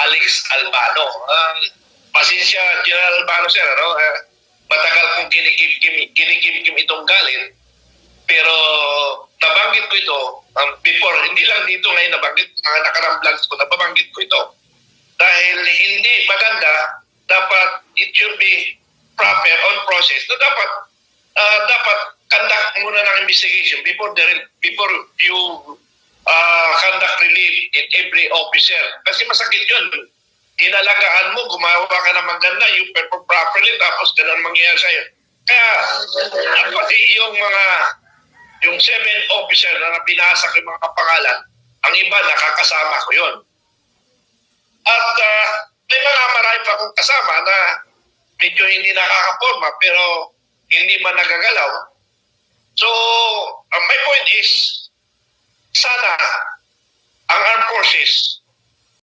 Alex Albano. Pasensya, General Albano, sir, ano? Matagal kong kinikim itong galit, pero nabanggit ko ito before, hindi lang dito ngayon nabanggit, mga nakarang vlogs ko, nabanggit ko ito. Dahil hindi maganda, dapat it should be proper on process. So dapat conduct muna ng investigation before you conduct relief in every officer. Kasi masakit yun. Inalagaan mo, gumawa ka ng maganda, you perform properly, tapos ganun mangyayari sa'yo. Kaya, pati yung 7 officer na binasa ko yung mga pangalan, ang iba nakakasama ko yun. At may marami pa akong kasama na medyo hindi nakakaporma pero hindi man nagagalaw. So, my point is, sana ang armed forces